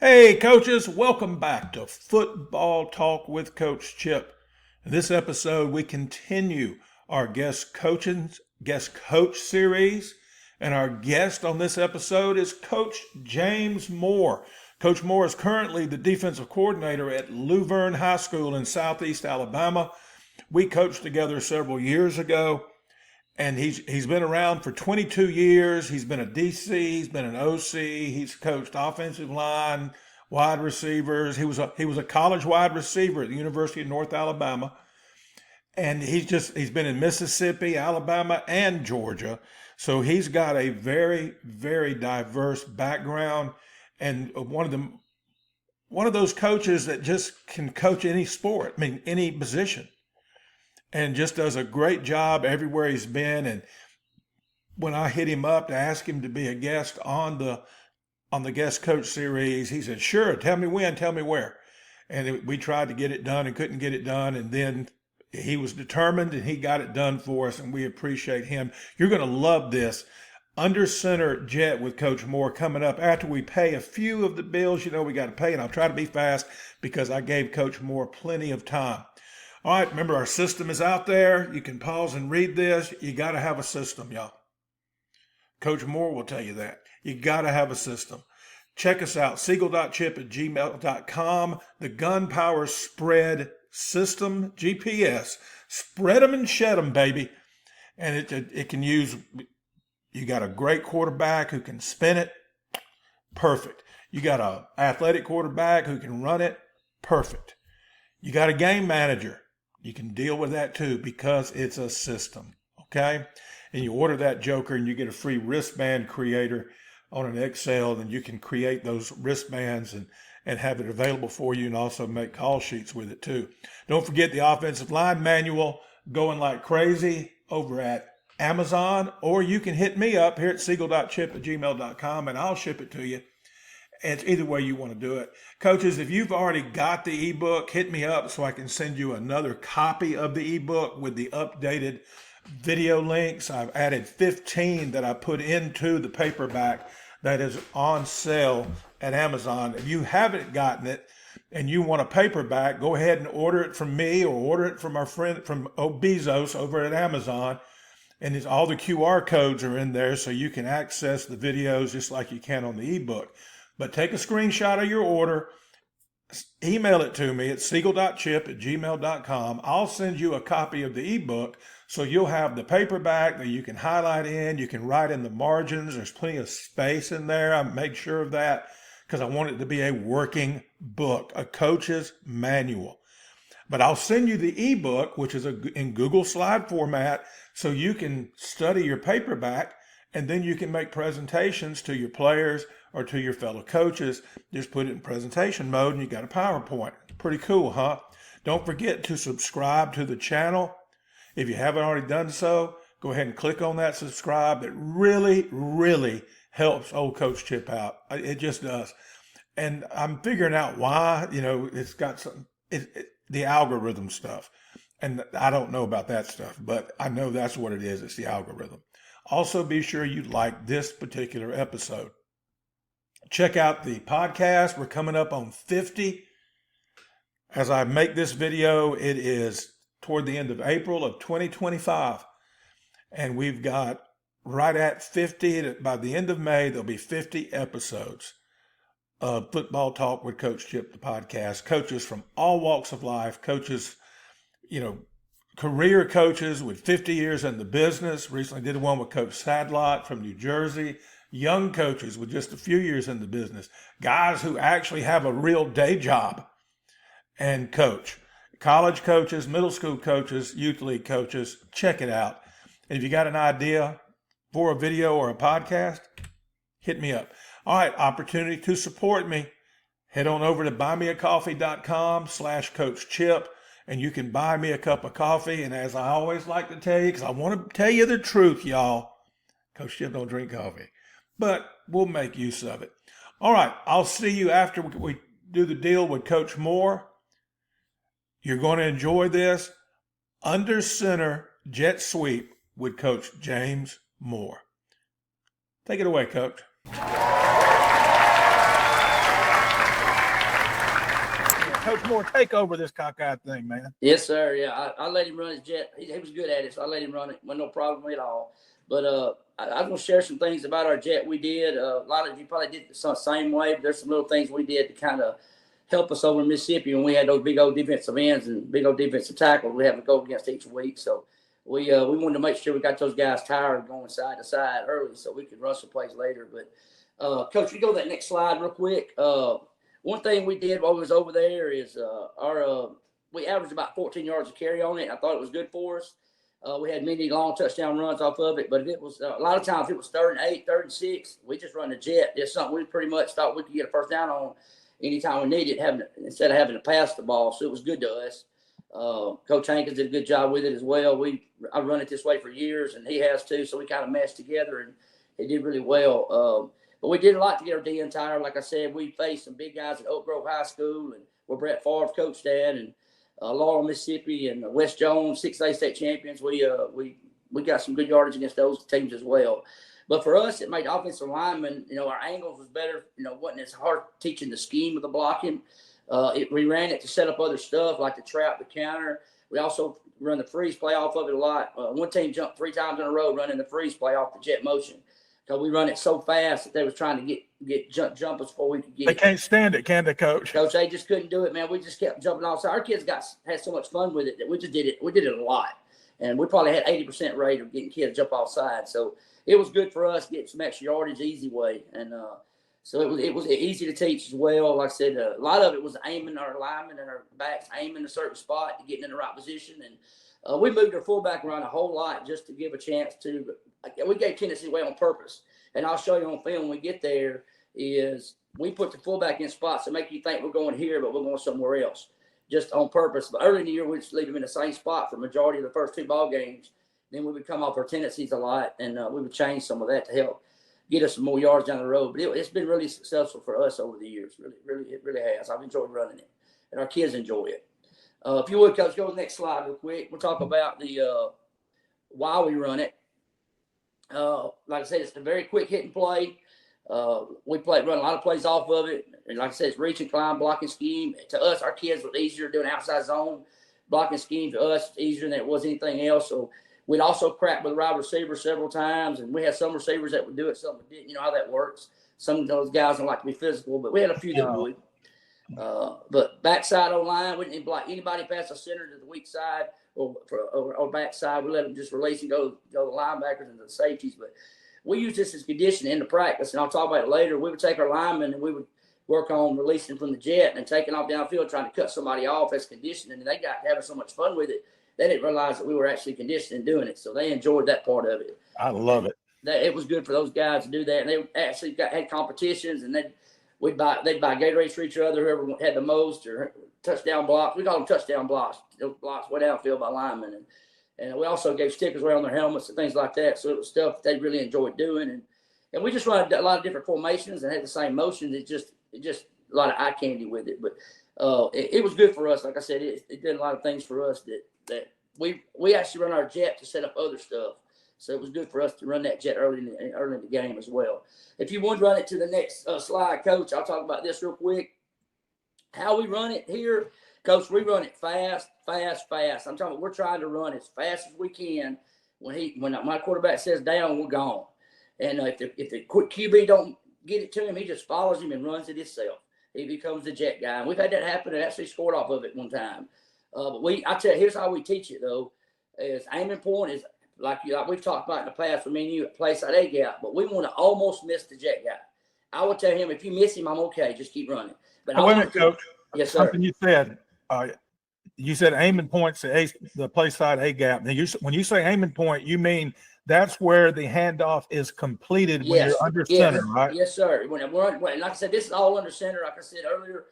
Hey, coaches, welcome back to Football Talk with Coach Chip. In this episode, we continue our guest coach series, and our guest on this episode is Coach James Moore. Coach Moore is currently the defensive coordinator at Luverne High School in Southeast Alabama. We coached together several years ago, and he's been around for 22 years. He's been a DC, he's been an OC, he's coached offensive line, wide receivers. He was a college wide receiver at the University of North Alabama. And he's been in Mississippi, Alabama, and Georgia. So he's got a very, very diverse background, and one of those coaches that just can coach any sport, any position, and just does a great job everywhere he's been. And when I hit him up to ask him to be a guest on the guest coach series, he said, "Sure, tell me when, tell me where." And we tried to get it done and couldn't get it done. And then he was determined and he got it done for us, and we appreciate him. You're going to love this Under Center Jet with Coach Moore coming up after we pay a few of the bills we got to pay. And I'll try to be fast because I gave Coach Moore plenty of time. All right, remember our system is out there. You can pause and read this. You got to have a system, y'all. Coach Moore will tell you that. You got to have a system. Check us out, seagle.chip at gmail.com. The Gunpower Spread System, GPS. Spread them and shed them, baby. And it can use, you got a great quarterback who can spin it. Perfect. You got an athletic quarterback who can run it. Perfect. You got a game manager. You can deal with that too because it's a system, okay? And you order that joker and you get a free wristband creator on an Excel, and you can create those wristbands and have it available for you, and also make call sheets with it too. Don't forget the offensive line manual going like crazy over at Amazon, or you can hit me up here at seagle.chip at gmail.com and I'll ship it to you. It's either way you want to do it. Coaches, if you've already got the ebook, hit me up so I can send you another copy of the ebook with the updated video links. I've added 15 that I put into the paperback that is on sale at Amazon. If you haven't gotten it and you want a paperback, go ahead and order it from me or order it from our friend from Bezos over at Amazon. And all the QR codes are in there so you can access the videos just like you can on the ebook. But take a screenshot of your order, email it to me at seagle.chip at gmail.com. I'll send you a copy of the ebook so you'll have the paperback that you can highlight in. You can write in the margins. There's plenty of space in there. I make sure of that because I want it to be a working book, a coach's manual. But I'll send you the ebook, which is in Google slide format, so you can study your paperback, and then you can make presentations to your players or to your fellow coaches. Just put it in presentation mode and you got a PowerPoint. Pretty cool, huh? Don't forget to subscribe to the channel. If you haven't already done so, go ahead and click on that subscribe. It really, really helps old Coach Chip out. It just does. And I'm figuring out why, it's got the algorithm stuff. And I don't know about that stuff, but I know that's what it is. It's the algorithm. Also, be sure you like this particular episode. Check out the podcast. We're coming up on 50. As I make this video, it is toward the end of April of 2025. And we've got right at 50. By the end of May, there'll be 50 episodes of Football Talk with Coach Chip, the podcast. Coaches from all walks of life, coaches, career coaches with 50 years in the business. Recently did one with Coach Sadlot from New Jersey. Young coaches with just a few years in the business. Guys who actually have a real day job and coach. College coaches, middle school coaches, youth league coaches. Check it out. And if you got an idea for a video or a podcast, hit me up. All right, opportunity to support me. Head on over to buymeacoffee.com/Coach Chip. And you can buy me a cup of coffee. And as I always like to tell you, because I want to tell you the truth, y'all, Coach Chip don't drink coffee. But we'll make use of it. All right, I'll see you after we do the deal with Coach Moore. You're going to enjoy this Under Center Jet Sweep with Coach James Moore. Take it away, Coach. Coach Moore, take over this cockeyed thing, man. Yes, sir. Yeah, I let him run his jet. He was good at it, so I let him run it. No problem at all. But I'm going to share some things about our jet we did. A lot of you probably did the same way, but there's some little things we did to kind of help us over in Mississippi when we had those big old defensive ends and big old defensive tackles we have to go against each week. So we wanted to make sure we got those guys tired going side to side early so we could run some plays later. But, Coach, we go to that next slide real quick. One thing we did while we was over there is we averaged about 14 yards a carry on it. I thought it was good for us. We had many long touchdown runs off of it, but if it was a lot of times it was 3rd and 8, 3rd and 6. We just run the jet. It's something we pretty much thought we could get a first down on anytime we needed, instead of having to pass the ball. So it was good to us. Coach Hankins did a good job with it as well. I've run it this way for years, and he has too. So we kind of meshed together, and it did really well. But we did a lot to get our D tired. Like I said, we faced some big guys at Oak Grove High School, and where Brett Favre coached at, and Laurel, Mississippi, and West Jones, 6A state champions. We got some good yardage against those teams as well. But for us, it made offensive linemen, our angles was better. Wasn't as hard teaching the scheme of the blocking. We ran it to set up other stuff like the trap, the counter. We also run the freeze play off of it a lot. One team jumped 3 times in a row running the freeze play off the jet motion. Because we run it so fast that they was trying to get jumpers before we could get They can't stand it, can they, Coach? Coach, they just couldn't do it, man. We just kept jumping off. So our kids had so much fun with it that we just did it. We did it a lot. And we probably had 80% rate of getting kids to jump off sides. So it was good for us, getting some extra yardage easy way. And so it was easy to teach as well. Like I said, a lot of it was aiming our linemen and our backs, aiming a certain spot to getting in the right position. And we moved our fullback around a whole lot just to give a chance to – we gave Tennessee away on purpose. And I'll show you on film when we get there is we put the fullback in spots that make you think we're going here, but we're going somewhere else just on purpose. But early in the year, we just leave them in the same spot for the majority of the first 2 ball games. Then we would come off our tendencies a lot, and we would change some of that to help get us some more yards down the road. But it's been really successful for us over the years. It really has. I've enjoyed running it, and our kids enjoy it. If you would, Coach, go to the next slide real quick. We'll talk about the why we run it. Like I said, it's a very quick hit and play. We run a lot of plays off of it. And like I said, it's reach and climb, blocking scheme. To us, our kids were easier doing outside zone blocking scheme. To us, it's easier than it was anything else. So we'd also crack with the wide receiver several times. And we had some receivers that would do it, some that didn't. You know how that works. Some of those guys don't like to be physical, but we had a few that would. But backside O-line, we didn't block anybody past the center to the weak side or backside. We let them just release and go to the linebackers and the safeties. But we use this as conditioning in the practice, and I'll talk about it later. We would take our linemen and we would work on releasing from the jet and taking off downfield, trying to cut somebody off as conditioning. And they got having so much fun with it, they didn't realize that we were actually conditioning doing it. So they enjoyed that part of it. I love it. It was good for those guys to do that. And they actually had competitions, and they'd buy Gatorades for each other, whoever had the most, or touchdown blocks. We call them touchdown blocks. Those blocks way downfield by linemen. And we also gave stickers around their helmets and things like that. So it was stuff that they really enjoyed doing. And we just run a lot of different formations and had the same motions. It just a lot of eye candy with it. But it was good for us. Like I said, it did a lot of things for us that we actually run our jet to set up other stuff. So it was good for us to run that jet early in the game as well. If you want to run it to the next slide, Coach, I'll talk about this real quick. How we run it here, Coach, we run it fast. I'm talking about we're trying to run as fast as we can. When my quarterback says down, we're gone. And if the QB don't get it to him, he just follows him and runs it himself. He becomes the jet guy. And we've had that happen and actually scored off of it one time. But I tell you, here's how we teach it, though, is aiming point is, like we've talked about in the past, for me and you at play side A gap, but we want to almost miss the jet guy. I would tell him, if you miss him, I'm okay. Just keep running. But wait a minute, Coach. Yes, sir. Something you said aiming points to the play side A gap. Now, when you say aiming point, you mean that's where the handoff is completed when you're under center, right? Yes, sir. When like I said, this is all under center. Like I said earlier,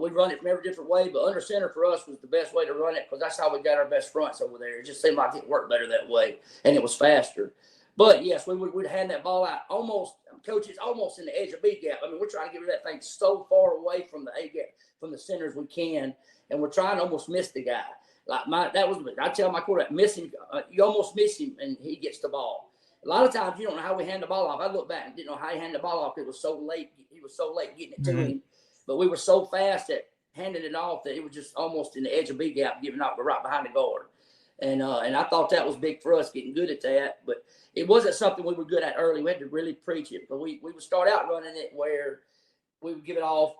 we run it from every different way, but under center for us was the best way to run it because that's how we got our best fronts over there. It just seemed like it worked better that way, and it was faster. But, yes, we'd hand that ball out almost – Coach, it's almost in the edge of B gap. I mean, we're trying to get rid of that thing so far away from the A gap, from the center as we can, and we're trying to almost miss the guy. I tell my quarterback, miss him. You almost miss him, and he gets the ball. A lot of times you don't know how we hand the ball off. I look back and didn't know how he handed the ball off. It was so late. He was so late getting it to him. But we were so fast that handed it off that it was just almost in the edge of B gap, giving out right behind the guard. And I thought that was big for us, getting good at that. But it wasn't something we were good at early. We had to really preach it. But we would start out running it where we would give it off,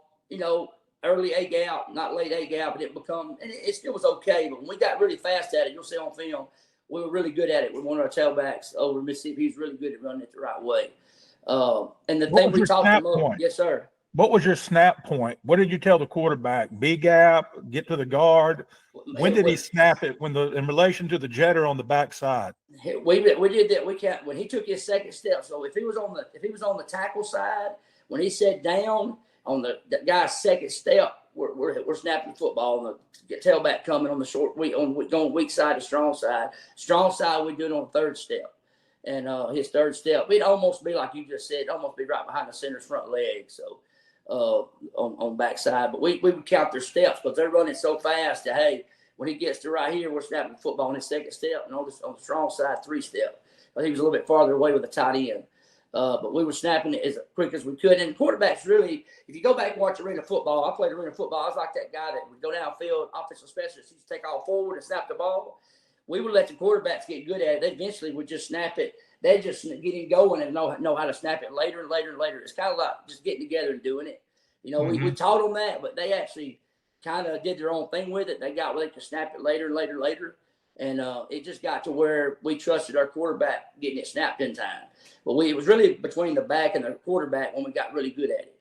early A gap, not late A gap, and it still was okay. But when we got really fast at it, you'll see on film, we were really good at it with one of our tailbacks over Mississippi. He was really good at running it the right way. And the thing we taught them up, yes, sir. What was your snap point? What did you tell the quarterback? B gap, get to the guard. When did he snap it? In relation to the jetter on the backside? We did that. When he took his second step. So if he was on the tackle side, when he sat down on the guy's second step, we're snapping the football and the tailback coming on the short going weak side to strong side. Strong side, we do it on the third step. And his third step, it'd almost be like you just said, almost be right behind the center's front leg. So on backside, but we would count their steps because they're running so fast that, hey, when he gets to right here, we're snapping the football on his second step, and on the strong side, 3-step. But he was a little bit farther away with the tight end. But we were snapping it as quick as we could. And quarterbacks really, if you go back and watch arena football, I played arena football. I was like that guy that would go downfield, offensive specialist, he'd take all forward and snap the ball. We would let the quarterbacks get good at it. They eventually would just snap it. They just get him going and know how to snap it later and later and later. It's kind of like just getting together and doing it. We taught them that, but they actually kind of did their own thing with it. They got where they could snap it later and later and later. And it just got to where we trusted our quarterback getting it snapped in time. But it was really between the back and the quarterback when we got really good at it.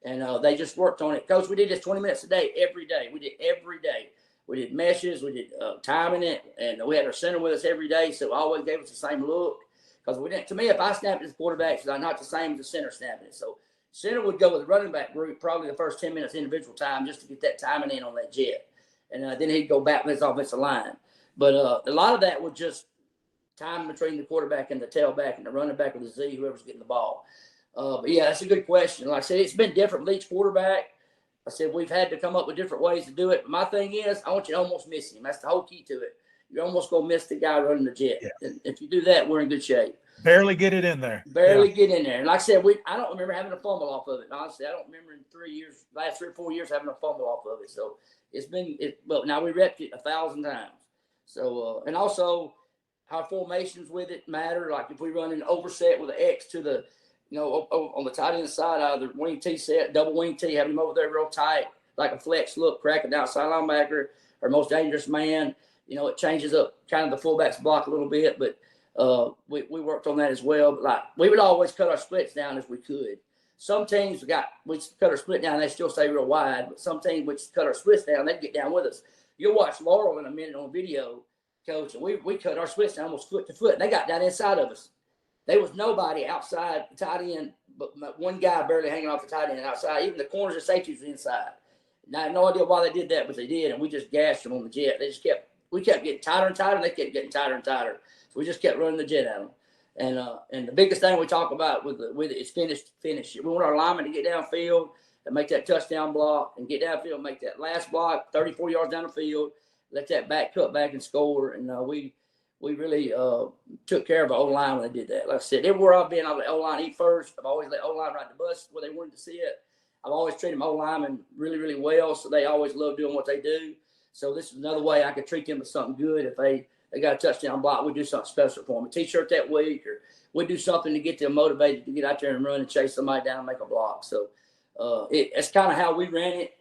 And they just worked on it. Coach, we did this 20 minutes a day, every day. We did every day. We did meshes. We did timing it. And we had our center with us every day, so it always gave us the same look. Because to me, if I snapped as quarterback, it's not the same as the center snapping it. So center would go with the running back group probably the first 10 minutes individual time just to get that timing in on that jet. And then he'd go back with his offensive line. But a lot of that was just time between the quarterback and the tailback and the running back or the Z, whoever's getting the ball. But, yeah, that's a good question. Like I said, it's been different with each quarterback. I said we've had to come up with different ways to do it. But my thing is I want you to almost miss him. That's the whole key to it. You're almost going to miss the guy running the jet. Yeah. And if you do that, we're in good shape. Barely get it in there. Barely get in there. And like I said, I don't remember having a fumble off of it. Honestly, I don't remember in last 3 or 4 years having a fumble off of it. So but now we repped it 1,000 times. So, and also our formations with it matter. Like if we run an overset with an X to the, on the tight end side, either wing T set, double wing T, having him over there real tight, like a flex look, cracking outside linebacker, our most dangerous man. It changes up kind of the fullback's block a little bit, but we worked on that as well. But like we would always cut our splits down as we could. Some teams we cut our split down, they still stay real wide, but some teams we cut our splits down, they'd get down with us. You'll watch Laurel in a minute on video, Coach, and we cut our splits down almost foot to foot, and they got down inside of us. There was nobody outside the tight end, but one guy barely hanging off the tight end outside. Even the corners and safeties were inside. And I had no idea why they did that, but they did, and we just gashed them on the jet. We kept getting tighter and tighter, and they kept getting tighter and tighter. So we just kept running the jet at them. And the biggest thing we talk about with it is finish. We want our linemen to get downfield and make that touchdown block and get downfield, make that last block 34 yards down the field, let that back cut back and score. And we really took care of our O-line when they did that. Like I said, everywhere I've been, I let O-line eat first. I've always let O-line ride the bus where they wanted to see it. I've always treated them O-linemen really, really well, so they always love doing what they do. So this is another way I could treat them with something good. If they got a touchdown block, we do something special for them. A T-shirt that week, or we do something to get them motivated to get out there and run and chase somebody down and make a block. So it's kind of how we ran it.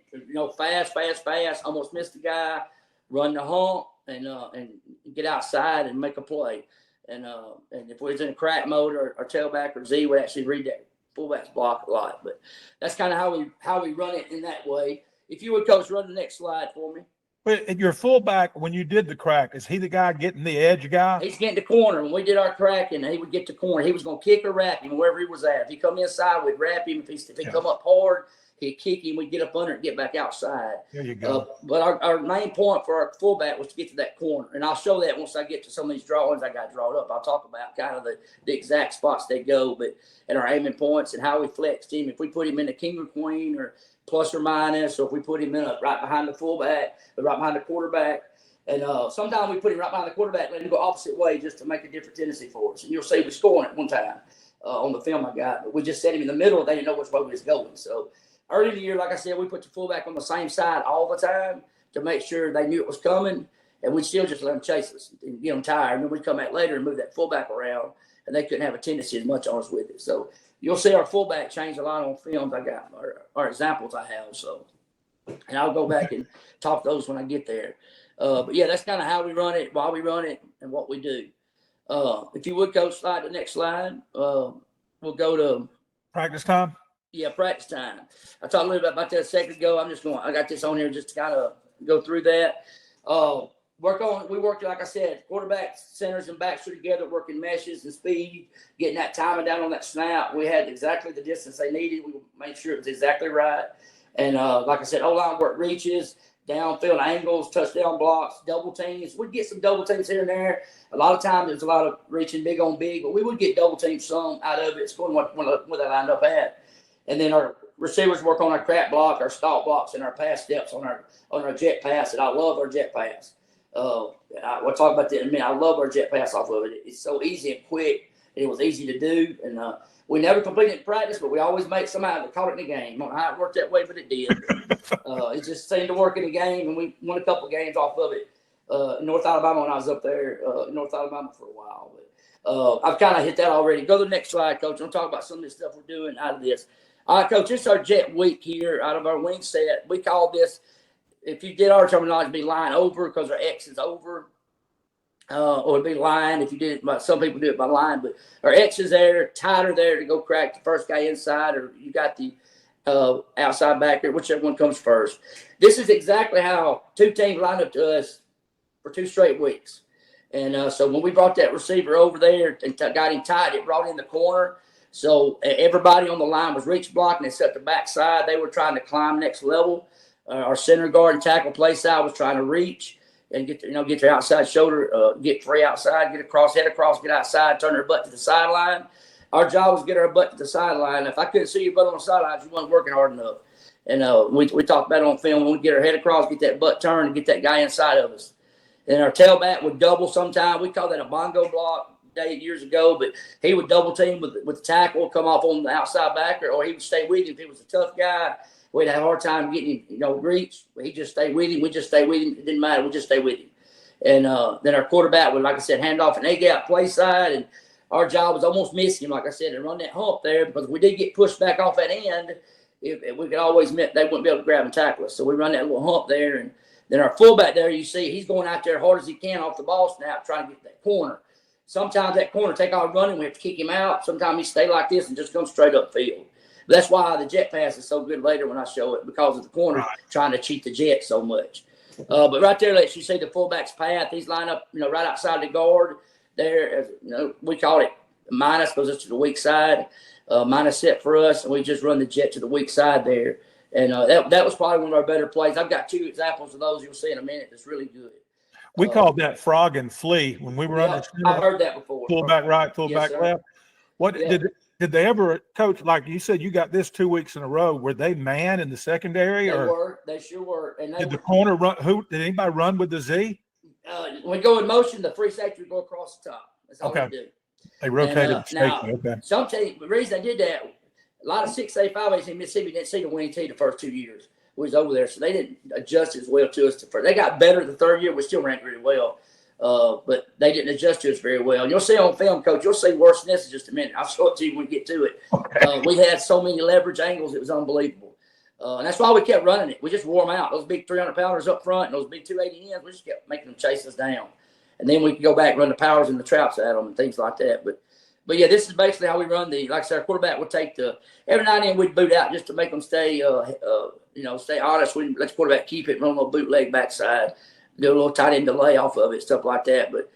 Fast, almost missed the guy, run the hump, and get outside and make a play. And if we was in a crack mode, our tailback or Z would actually read that fullback's block a lot. But that's kind of how we run it in that way. If you would, Coach, run the next slide for me. But your fullback, when you did the crack, is he the guy getting the edge guy? He's getting the corner. When we did our crack, and he would get the corner, he was going to kick or wrap him wherever he was at. If he come inside, we'd wrap him. If he come up hard, he'd kick him. We'd get up under it and get back outside. There you go. But our main point for our fullback was to get to that corner. And I'll show that once I get to some of these drawings I got drawn up. I'll talk about kind of the exact spots they go, and our aiming points and how we flexed him. If we put him in the king or queen or plus or minus, or if we put him in right behind the fullback, or right behind the quarterback. And sometimes we put him right behind the quarterback, let him go opposite way just to make a different tendency for us. And you'll see we scoring it one time on the film I got, but we just set him in the middle. They didn't know which way we was going. So early in the year, like I said, we put the fullback on the same side all the time to make sure they knew it was coming, and we still just let them chase us and get them tired. And then we'd come back later and move that fullback around, and they couldn't have a tendency as much on us with it. So you'll see our fullback change a lot on films I got, or examples I have. So, and I'll go back and talk those when I get there. But yeah, that's kind of how we run it, why we run it, and what we do. If you would, Coach, slide to the next slide. We'll go to practice time. Yeah, practice time. I talked a little bit about that a second ago. I got this on here just to kind of go through that. We worked, like I said, quarterbacks, centers, and backs are together, working meshes and speed, getting that timing down on that snap. We had exactly the distance they needed. We made sure it was exactly right. And like I said, O-line work reaches, downfield angles, touchdown blocks, double teams. We'd get some double teams here and there. A lot of times there's a lot of reaching big on big, but we would get double teams some out of it. It's going what they lined up at. And then our receivers work on our crap block, our stop blocks, and our pass steps on our jet pass. And I love our jet pass. We'll talk about that in a minute. I love our jet pass off of it. It's so easy and quick, and it was easy to do. And we never completed it in practice, but we always made somebody that caught it in the game. I don't know how it worked that way, but it did. It just seemed to work in the game, and we won a couple of games off of it in North Alabama when I was up there in North Alabama for a while. But I've kind of hit that already. Go to the next slide, Coach. I'm talking about some of this stuff we're doing out of this. All right, Coach, this is our jet week here out of our wing set. We call this, if you did our terminology, it'd be line over because our X is over. Or it'd be line if you did it by, some people do it by line, but our X is there, tighter there to go crack the first guy inside, or you got the outside backer, whichever one comes first. This is exactly how two teams lined up to us for 2 straight weeks. And so when we brought that receiver over there and got him tight, it brought in the corner. So everybody on the line was reach blocking. They set the backside. They were trying to climb next level. Our center guard and tackle play side was trying to reach and get their outside shoulder, get free outside, get across, head across, get outside, turn their butt to the sideline. Our job was to get our butt to the sideline. If I couldn't see your butt on the sideline, you weren't working hard enough. And we talked about it on film. When we get our head across, get that butt turned, and get that guy inside of us. And our tailback would double sometime. We call that a bongo block years ago, but he would double team with the tackle, come off on the outside backer, or he would stay with him. If he was a tough guy, we'd have a hard time getting him, reach. He just stayed with him. We just stay with him. It didn't matter. We just stay with him. And then our quarterback would, like I said, hand off an A-gap play side, and our job was almost miss him, like I said, and run that hump there, because if we did get pushed back off that end, we could always admit they wouldn't be able to grab and tackle us. So we run that little hump there, and then our fullback there, you see, he's going out there as hard as he can off the ball snap, trying to get that corner. Sometimes that corner take off running, we have to kick him out. Sometimes he stay like this and just come straight up field. But that's why the jet pass is so good later when I show it, because of the corner trying to cheat the jet so much. But right there lets you see the fullback's path. He's lined up, right outside the guard there. We call it minus because it's to the weak side. Minus set for us, and we just run the jet to the weak side there. And that was probably one of our better plays. I've got 2 examples of those you'll see in a minute. That's really good. We called that frog and flea when we were under center. I've heard that before. Fullback right, fullback left. What did they ever, Coach? Like you said, you got this 2 weeks in a row. Were they man in the secondary? They sure were. And did the corner run? Did anybody run with the Z? When we go in motion, the free safety would go across the top. That's all we do. They rotated the safety. Some teams, the reason they did that, a lot of 6A, 5A's in Mississippi didn't see the winning team the first 2 years. We was over there, so they didn't adjust as well to us. They got better the 3rd year. We still ranked really well, but they didn't adjust to us very well. And you'll see on film, Coach, you'll see worse than this in just a minute. I'll show it to you when we get to it. Okay. We had so many leverage angles, it was unbelievable. And that's why we kept running it. We just wore them out. Those big 300-pounders up front and those big 280 ends, we just kept making them chase us down. And then we could go back and run the powers and the traps at them and things like that. But yeah, this is basically how we run like I said, our quarterback would take every now and then we'd boot out just to make them stay, stay honest. We'd let the quarterback keep it, run a little bootleg backside, do a little tight end delay off of it, stuff like that. But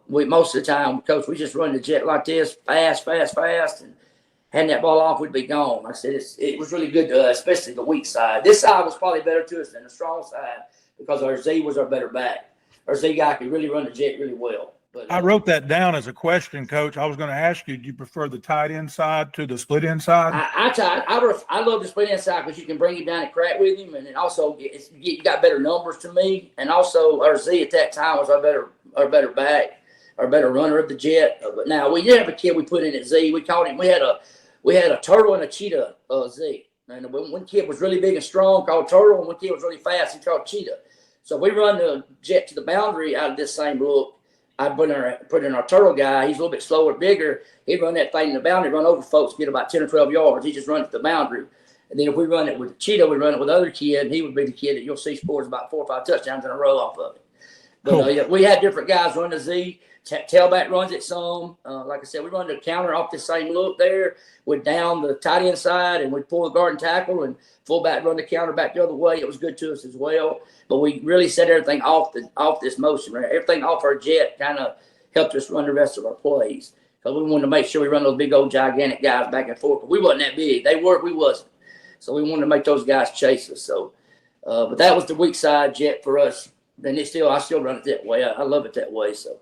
most of the time, Coach, we just run the jet like this, fast, and hand that ball off, we'd be gone. Like I said, it was really good to us, especially the weak side. This side was probably better to us than the strong side because our Z was our better back. Our Z guy could really run the jet really well. But, I wrote that down as a question, Coach. I was going to ask you, do you prefer the tight end side to the split end side? I love the split end side because you can bring him down and crack with him, and then also you got better numbers to me. And also our Z at that time was our better back, our better runner of the jet. But now we did have a kid we put in at Z. We called him. We had a turtle and a cheetah Z. And one kid was really big and strong called Turtle, and one kid was really fast, he called Cheetah. So we run the jet to the boundary out of this same look. I put in our Turtle guy. He's a little bit slower, bigger. He'd run that thing in the boundary, run over folks, get about 10 or 12 yards. He just runs to the boundary. And then if we run it with Cheetah, we run it with other kid, and he would be the kid that you'll see scores about 4 or 5 touchdowns in a row off of it. But Cool. Yeah, we had different guys run the Z. Tailback runs it some. Like I said, we run the counter off the same look there. We're down the tight end side, and we pull the guard and tackle, and fullback run the counter back the other way. It was good to us as well. But we really set everything off this motion, right? Everything off our jet kind of helped us run the rest of our plays. Because we wanted to make sure we run those big old gigantic guys back and forth. But we wasn't that big. They were, we wasn't. So we wanted to make those guys chase us. So, but that was the weak side jet for us. And I still run it that way. I love it that way. So.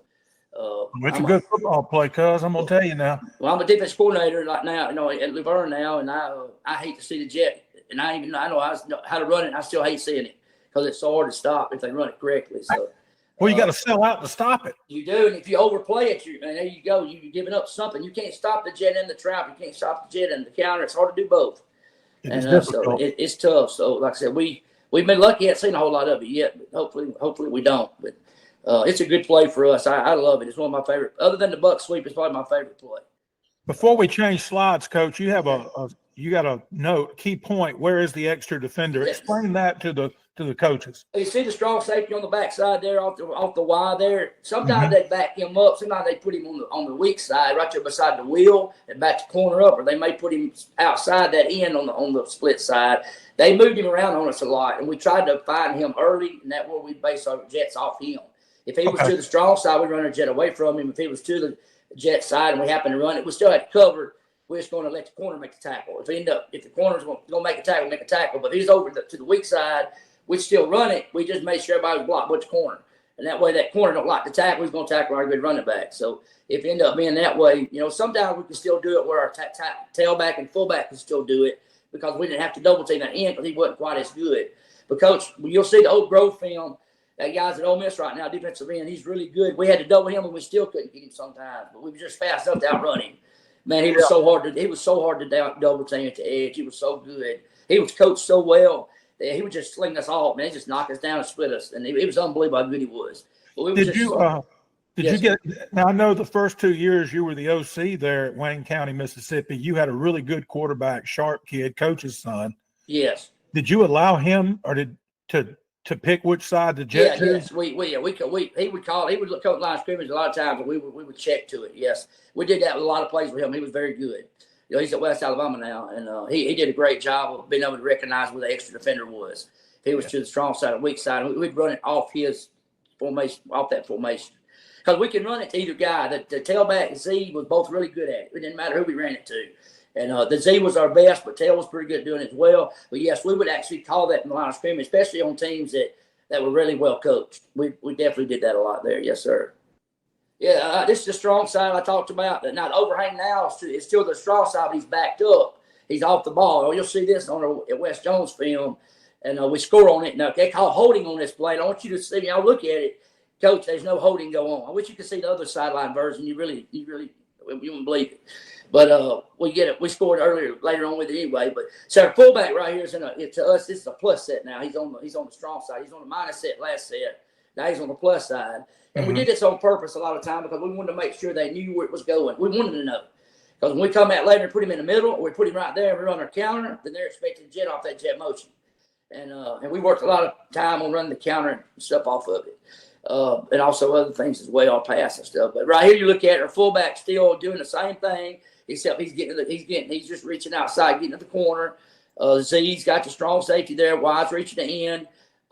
It's a good football play, cuz I'm gonna tell you now. Well, I'm a defense coordinator like now, at Luverne now, and I hate to see the jet, and I know how to run it. And I still hate seeing it because it's so hard to stop if they run it correctly. So, Well, you got to sell out to stop it. You do, and if you overplay it, and there you go, you're giving up something. You can't stop the jet in the trap. You can't stop the jet in the counter. It's hard to do both. It's difficult. So it's tough. So, like I said, we've been lucky. I haven't seen a whole lot of it yet, but hopefully we don't. But it's a good play for us. I love it. It's one of my favorite. Other than the buck sweep, it's probably my favorite play. Before we change slides, Coach, you have you got a note, key point. Where is the extra defender? Yes. Explain that to the coaches. You see the strong safety on the backside there, off the Y there. Sometimes they back him up. Sometimes they put him on the weak side, right there beside the wheel, and back the corner up, or they may put him outside that end on the split side. They moved him around on us a lot, and we tried to find him early, and that's where we base our jets off him. If he was to the strong side, we run our jet away from him. If he was to the jet side and we happen to run it, we still had to cover. We're just going to let the corner make the tackle. If the corner's going to make a tackle, make a tackle. But if he's over to the weak side, we still run it. We just make sure everybody was blocked but the corner. And that way that corner don't like the tackle. He's going to tackle our good running back. So if it end up being that way, sometimes we can still do it where our tailback and fullback can still do it because we didn't have to double team that end because he wasn't quite as good. But, Coach, you'll see the Oak Grove film. That guy's at Ole Miss right now, defensive end. He's really good. We had to double him, and we still couldn't get him sometimes. But we were just fast enough to outrun him. Man, he was so hard to double team at the edge. He was so good. He was coached so well that he would just sling us off. Man, he just knock us down and split us. And it was unbelievable how good he was. But we Did you get – now, I know the first 2 years you were the OC there at Wayne County, Mississippi. You had a really good quarterback, sharp kid, coach's son. Yes. Did you allow him to pick which side to jet to? Yes, he would coach line of scrimmage a lot of times, and we would check to it. Yes, we did that with a lot of plays with him. He was very good. He's at West Alabama now, and he did a great job of being able to recognize where the extra defender was. If he was to the strong side or weak side, we'd run it off his formation, off that formation, because we can run it to either guy. The tailback and Z was both really good at it. It didn't matter who we ran it to. And the Z was our best, but Tail was pretty good at doing it as well. But, yes, we would actually call that in the line of scrimmage, especially on teams that were really well coached. We definitely did that a lot there. Yes, sir. Yeah, this is the strong side I talked about. Now, the overhang now is still the strong side, but he's backed up. He's off the ball. Oh, you'll see this on at West Jones film, and we score on it. Now, they call holding on this play. I want you to see. Y'all look at it. Coach, there's no holding go on. I wish you could see the other sideline version. You wouldn't believe it. But we scored later on with it anyway. But so our fullback right here to us, this is a plus set now. He's on the strong side. He's on the minus set last set. Now he's on the plus side. And we did this on purpose a lot of time because we wanted to make sure they knew where it was going. We wanted to know. Because when we come out later and put him in the middle, or we put him right there and we run our counter, then they're expecting to jet off that jet motion. And we worked a lot of time on running the counter and stuff off of it. And also other things as well, pass and stuff. But right here you look at our fullback still doing the same thing. Except he's just reaching outside, getting to the corner. Z's got the strong safety there. Y's reaching the end.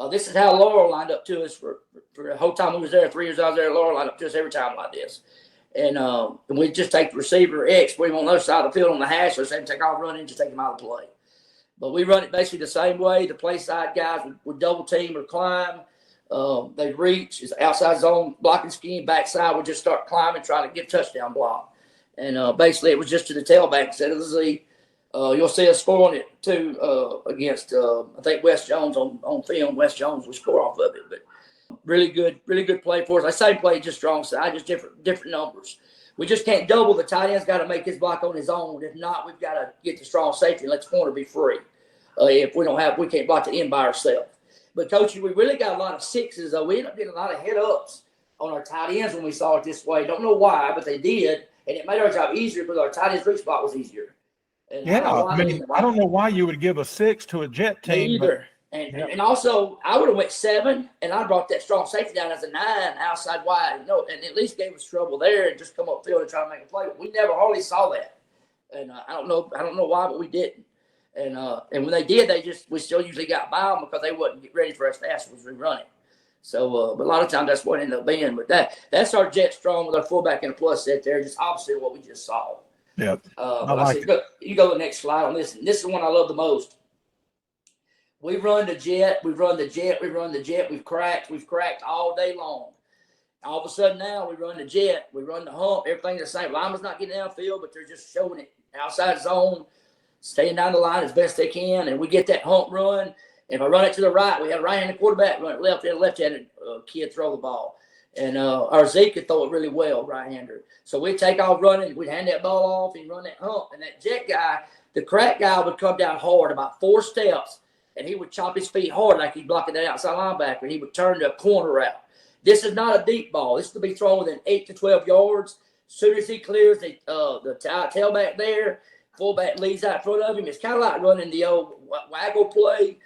This is how Laurel lined up to us for the whole time we was there. 3 years I was there, Laurel lined up to us every time like this. And we just take the receiver X, put him on the other side of the field on the hash, or say take off running, just take him out of the play. But we run it basically the same way. The play side guys would double team or climb. They reach, it's outside zone, blocking scheme, backside would just start climbing, trying to get a touchdown block. And basically, it was just to the tailback instead of the Z. You'll see us scoring it, too, against, I think, West Jones on film. West Jones will score off of it. But really good play for us. I say play just strong side, just different numbers. We just can't double. The tight end's got to make his block on his own. If not, we've got to get the strong safety and let the corner be free. if we can't block the end by ourselves. But coach, we really got a lot of sixes though. We ended up getting a lot of head ups on our tight ends when we saw it this way. Don't know why, but they did, and it made our job easier because our tight ends reach spot was easier. And Yeah, I don't know why you would give a 6 to a Jet me team. either. And also, I would have went 7, and I brought that strong safety down as a 9 outside wide. And at least gave us trouble there and just come upfield and try to make a play. We never hardly saw that, and I don't know why, but we didn't. And when they did, we still usually got by them because they wasn't ready for us fast as we run it. So, but a lot of times that's what ended up being. But that's our Jet strong with our fullback in a plus set there, just opposite of what we just saw. Yeah. But I said, you go to the next slide on this. And this is the one I love the most. We run the jet. We've cracked all day long. All of a sudden now we run the jet. We run the hump. Everything's the same. Lineman's not getting downfield, but they're just showing it outside zone, staying down the line as best they can. And we get that hump run. If I run it to the right, we have a right-handed quarterback, run it left, and a left-handed kid throw the ball. And our Zeke could throw it really well, right-hander. So we'd take off running. We'd hand that ball off and run that hump. And that jet guy, the crack guy, would come down hard about 4 steps, and he would chop his feet hard like he's blocking that outside linebacker, and he would turn to a corner route. This is not a deep ball. This is to be thrown within 8 to 12 yards. As soon as he clears the tailback there, fullback leads out in front of him. It's kind of like running the old waggle play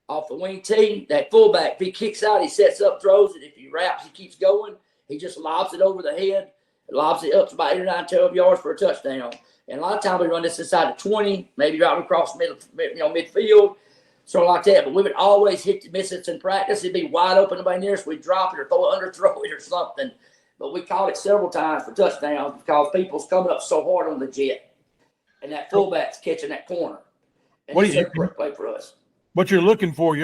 off the wing tee. That fullback, if he kicks out, he sets up, throws it. If he wraps, he keeps going. He just lobs it over the head, lobs it up to about 8 or 9, 12 yards for a touchdown. And a lot of times we run this inside the 20, maybe right across midfield, sort of like that. But we would always miss it in practice. It'd be wide open nobody near us. We'd drop it or underthrow it or something. But we caught it several times for touchdowns because people's coming up so hard on the jet. And that fullback's catching that corner. And what do you play for us? What you're looking for,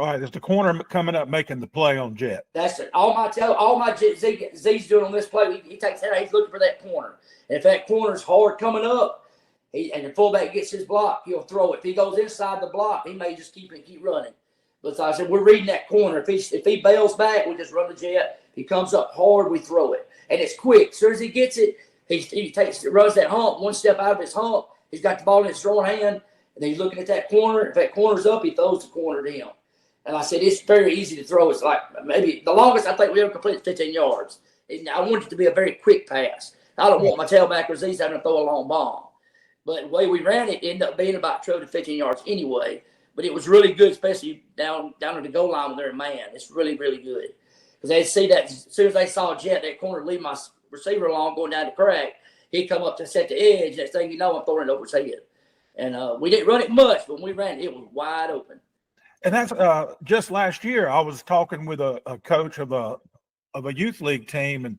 all right, is the corner coming up making the play on jet. That's it. All my Z's doing on this play, he takes that, he's looking for that corner. And if that corner's hard coming up, and the fullback gets his block, he'll throw it. If he goes inside the block, he may just keep running. But so I said, we're reading that corner. If he bails back, we just run the jet. If he comes up hard, we throw it. And it's quick. As soon as he gets it, he runs that hump, 1 step out of his hump. He's got the ball in his strong hand. And he's looking at that corner. If that corner's up, he throws the corner to him. And I said, it's very easy to throw. It's like maybe the longest I think we ever completed 15 yards. And I want it to be a very quick pass. I don't want my tailback or Z's having to throw a long bomb. But the way we ran it ended up being about 12 to 15 yards anyway. But it was really good, especially down at the goal line when they're in man. It's really, really good. Because they see that as soon as they saw a jet, that corner leave my receiver along going down the crack, he'd come up to set the edge. Next thing you know, I'm throwing it over his head. And we didn't run it much, but when we ran it, was wide open. And that's just last year. I was talking with a coach of a youth league team,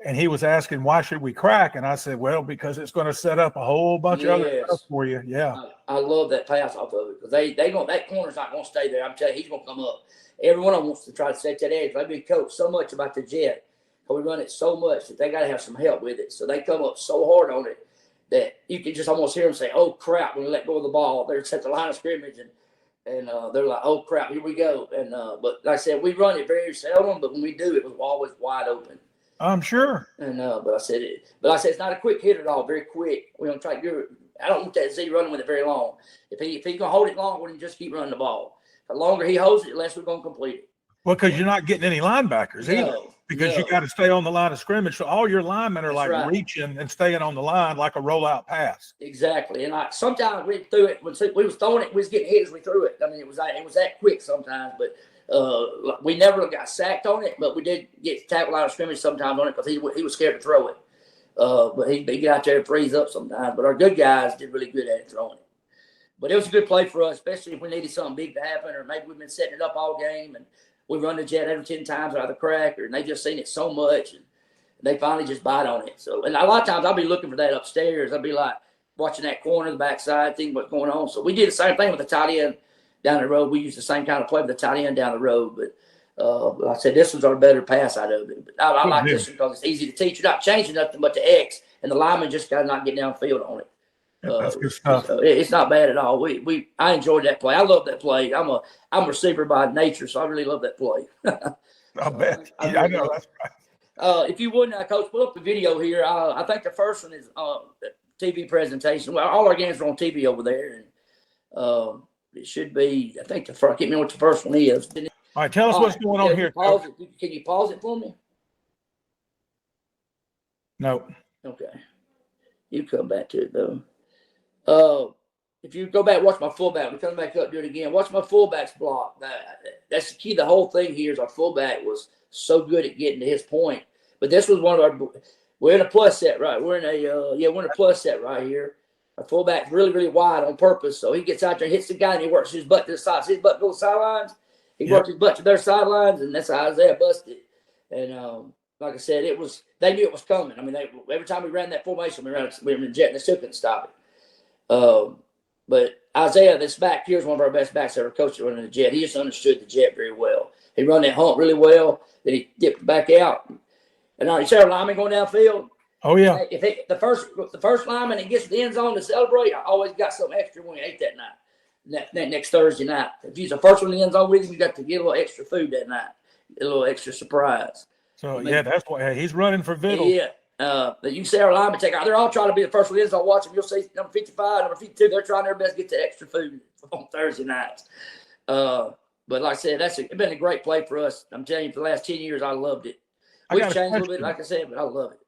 and he was asking why should we crack, and I said, well, because it's going to set up a whole bunch of other stuff for you. Yeah, I love that pass off of it because that corner's not going to stay there. I'm telling you, he's going to come up. Everyone wants to try to set that edge. I've been coached so much about the jet, we run it so much that they got to have some help with it. So they come up so hard on it that you can just almost hear them say, oh, crap, when we let go of the ball. They're at the line of scrimmage, and they're like, oh, crap, here we go. And but like I said, we run it very seldom, but when we do, it was always wide open. I'm sure. And but I said it's not a quick hit at all, very quick. We're going to try to do it. I don't want that Z running with it very long. If he's going to hold it long, we're going to just keep running the ball. The longer he holds it, the less we're going to complete it. Well, because you're not getting any linebackers either. Because you got to stay on the line of scrimmage. So all your linemen are reaching and staying on the line like a rollout pass. Exactly. And sometimes we threw it when we was throwing it, we was getting hit as we threw it. I mean, it was that quick sometimes, but we never got sacked on it, but we did get tackled out of scrimmage sometimes on it because he was scared to throw it. But he'd get out there and freeze up sometimes. But our good guys did really good at it throwing it. But it was a good play for us, especially if we needed something big to happen, or maybe we've been setting it up all game and we run the jet every 10 times out of the cracker, and they just seen it so much, and they finally just bite on it. So, and a lot of times I'll be looking for that upstairs. I'll be like watching that corner, the backside, thinking what's going on. So we did the same thing with the tight end down the road. We used the same kind of play with the tight end down the road. But I said this was our better pass out of it. But I like this one because it's easy to teach. You're not changing nothing but the X, and the lineman just got to not get downfield on it. That's good stuff. So it's not bad at all. I enjoyed that play. I love that play. I'm a receiver by nature, so I really love that play. I bet. I know that's right. If you would now, Coach, pull up the video here. I think the first one is TV presentation. Well, all our games are on TV over there, It should be, I think I can't remember what the first one is. All right, tell us what's going on here. Pause it. Can you pause it for me? No. Okay. You come back to it though. If you go back, watch my fullback. We come back up, do it again. Watch my fullback's block. That's the key. The whole thing here is our fullback was so good at getting to his point. But this was one of our. We're in a plus set, right? We're in a plus set right here. Our fullback's really, really wide on purpose, so he gets out there, hits the guy, and he works his butt to the side. So his butt goes sidelines. He worked his butt to their sidelines, and that's how Isaiah busted. And like I said, they knew it was coming. I mean, every time we ran that formation, we were in jet, and they still couldn't stop it. But Isaiah, this back here, is one of our best backs ever coached running the jet. He just understood the jet very well. He run that hump really well. Then he dipped back out. And you see our lineman going downfield. Oh yeah. If the first lineman that gets to the end zone to celebrate, I always got something extra when we ate that night. That next Thursday night. If he's the first one in the end zone with him, you got to get a little extra food that night, a little extra surprise. So that's why he's running for Vittle. Yeah. You can see our linemen take out. They're all trying to be the first one in. So watch them. You'll see number 55, number 52. They're trying their best to get the extra food on Thursday nights. But like I said, it's been a great play for us. I'm telling you, for the last 10 years, I loved it. We've changed a little bit, like I said, but I love it.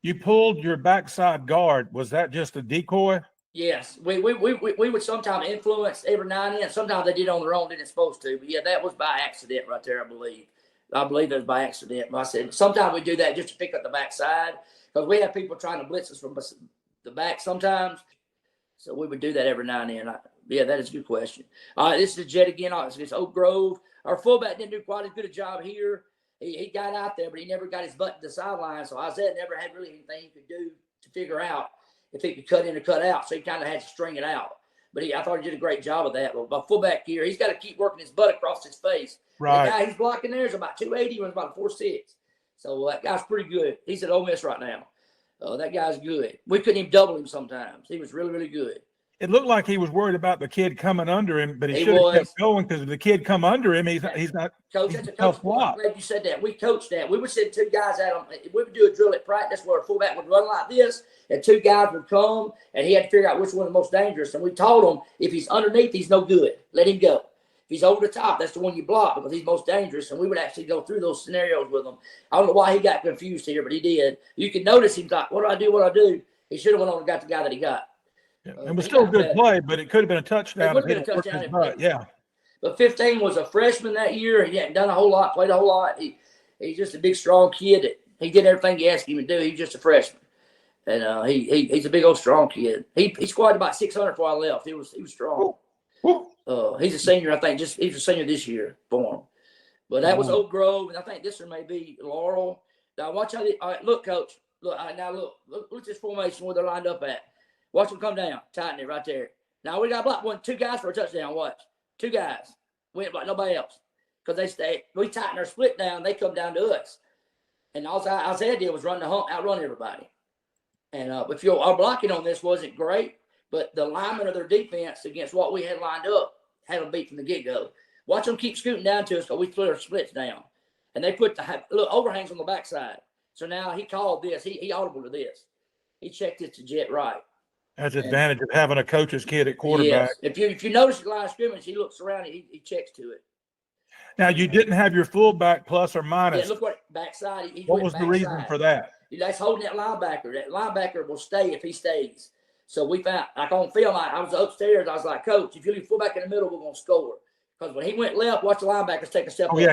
You pulled your backside guard. Was that just a decoy? Yes. We would sometimes influence every now and then. Sometimes they did on their own, didn't supposed to. But, yeah, that was by accident right there, I believe. I believe that was by accident. But I said sometimes we do that just to pick up the backside because we have people trying to blitz us from the back sometimes. So we would do that every now and then. Yeah, that is a good question. All right, this is the jet again. It's Oak Grove. Our fullback didn't do quite as good a job here. He got out there, but he never got his butt to the sideline. So Isaiah never had really anything he could do to figure out if he could cut in or cut out. So he kind of had to string it out. But I thought he did a great job of that. But my fullback here, he's got to keep working his butt across his face. Right. The guy he's blocking there is about 280, runs about 4'6". So that guy's pretty good. He's at Ole Miss right now. That guy's good. We couldn't even double him sometimes. He was really, really good. It looked like he was worried about the kid coming under him, but he should have kept going because if the kid come under him, he's not. Coach, that's a coach point. I'm glad you said that. We coached that. We would send two guys at him. We would do a drill at practice where a fullback would run like this, and two guys would come, and he had to figure out which one was the most dangerous. And we told him if he's underneath, he's no good. Let him go. If he's over the top, that's the one you block because he's most dangerous. And we would actually go through those scenarios with him. I don't know why he got confused here, but he did. You can notice he's like, what do I do? What do I do? He should have went on and got the guy that he got. Yeah. It was still a good play, but it could have been a touchdown. It would have been a touchdown. Yeah. But 15 was a freshman that year. He hadn't done a whole lot, played a whole lot. He's just a big, strong kid. He did everything you asked him to do. He was just a freshman. And he's a big old strong kid. He squatted about 600 before I left. He was strong. He's a senior, I think. He's a senior this year for him. But that was Oak Grove, and I think this one may be Laurel. Now watch how all right, look, Coach. Look at this formation where they're lined up at. Watch them come down, tighten it right there. Now we got block two guys for a touchdown. Watch, two guys. We ain't block nobody else because we tighten our split down. They come down to us, and all Isaiah did was run the hump, outrun everybody. And if our blocking on this wasn't great, but the alignment of their defense against what we had lined up had them beat from the get-go. Watch them keep scooting down to us because we split our splits down, and they put the overhangs on the backside. So now he called this. He audible to this. He checked it to jet right. That's the advantage of having a coach's kid at quarterback. Yes. If you notice the line of scrimmage, he looks around and he checks to it. Now, you didn't have your fullback plus or minus. Yeah, look what backside. What was the reason for that? That's holding that linebacker. That linebacker will stay if he stays. So we found, like on film, I was upstairs. I was like, Coach, if you leave fullback in the middle, we're going to score. Because when he went left, watch the linebackers take a step up. Yeah.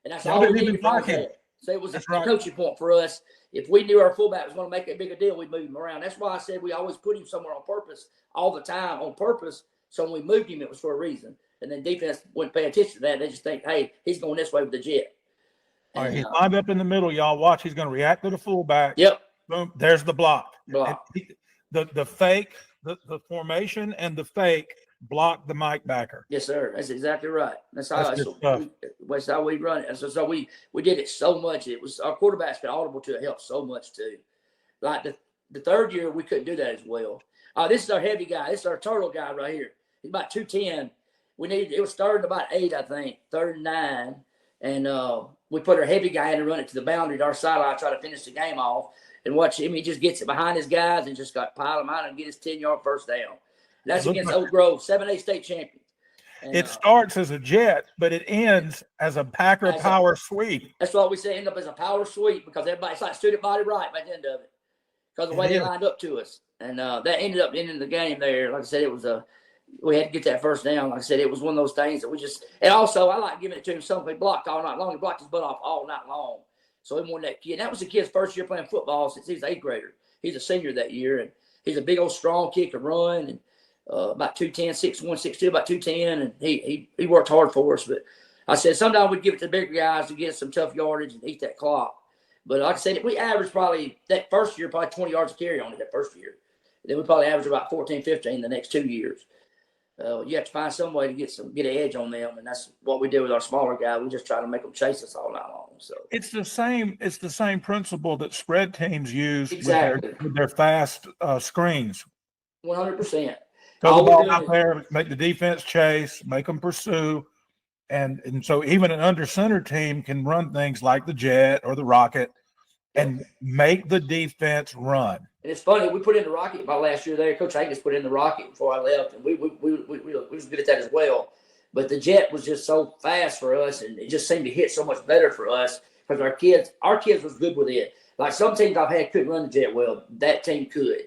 And that's all we needed to do. So it was a coaching point for us. If we knew our fullback was going to make a bigger deal, we'd move him around. That's why I said we always put him somewhere on purpose all the time on purpose. So when we moved him, it was for a reason. And then defense wouldn't pay attention to that. They just think, hey, he's going this way with the jet. All right, he's lined up in the middle, y'all. Watch, he's going to react to the fullback. Yep. Boom, there's the block. The fake, the formation and the fake block the Mike backer. Yes, sir. That's exactly right. That's how we run it. So we did it so much. It was our quarterbacks got audible to it, helped so much too. Like the third year, we couldn't do that as well. This is our heavy guy. This is our turtle guy right here. He's about 210. It was third and about 8, I think, 3rd and 9. And we put our heavy guy in and run it to the boundary to our sideline, try to finish the game off. And watch him. He just gets it behind his guys and just got pile him out and get his 10-yard first down. That's It looks against like Oak Grove, 7A state champion. And it starts as a jet, but it ends as a Packer as a, power sweep. that's what we say, end up as a power sweep because everybody's like student body right by the end of it because the way It they is. lined up to us. And that ended up ending the game there. Like I said, it was we had to get that first down. Like I said, it was one of those things that we just, and also I like giving it to him. Something he blocked all night long. He blocked his butt off all night long. So he won that kid. That was the kid's first year playing football since he's 8th grader. He's a senior that year, and he's a big old strong kid to run, and about 210, 6'1", 6'2", about 210, and he worked hard for us. But I said sometimes we'd give it to the bigger guys to get some tough yardage and eat that clock. But like I said, we averaged probably that first year probably 20 yards a carry on it that first year. Then we probably averaged about 14, 15 the next 2 years. You have to find some way to get an edge on them, and that's what we do with our smaller guy. We just try to make them chase us all night long. So It's the same principle that spread teams use exactly with their fast screens. 100%. Throw the All we're ball doing out is there, make the defense chase, make them pursue, and so even an under center team can run things like the jet or the rocket and make the defense run. And it's funny, we put in the rocket my last year there. Coach Haggis put in the rocket before I left, and we was good at that as well. But the jet was just so fast for us, and it just seemed to hit so much better for us because our kids was good with it. Like some teams I've had couldn't run the jet well. That team could.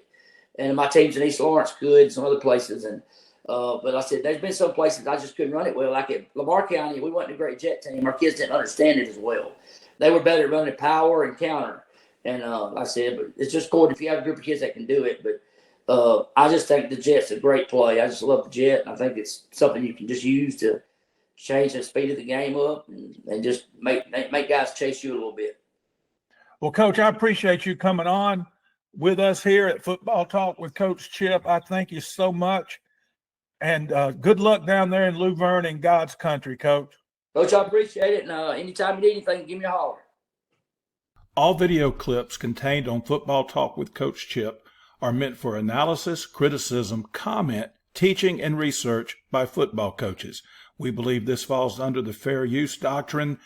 And my teams in East Lawrence could, some other places. And but I said, there's been some places I just couldn't run it well. Like at Lamar County, we wasn't a great jet team. Our kids didn't understand it as well. They were better at running power and counter. And like I said, but it's just cool if you have a group of kids that can do it. But I just think the jet's a great play. I just love the jet. I think it's something you can just use to change the speed of the game up and just make guys chase you a little bit. Well, Coach, I appreciate you coming on with us here at Football Talk with Coach Chip. I thank you so much. And good luck down there in Luverne in God's country, Coach. Coach, I appreciate it. And anytime you need anything, give me a holler. All video clips contained on Football Talk with Coach Chip are meant for analysis, criticism, comment, teaching, and research by football coaches. We believe this falls under the fair use doctrine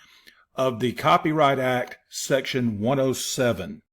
of the Copyright Act, Section 107.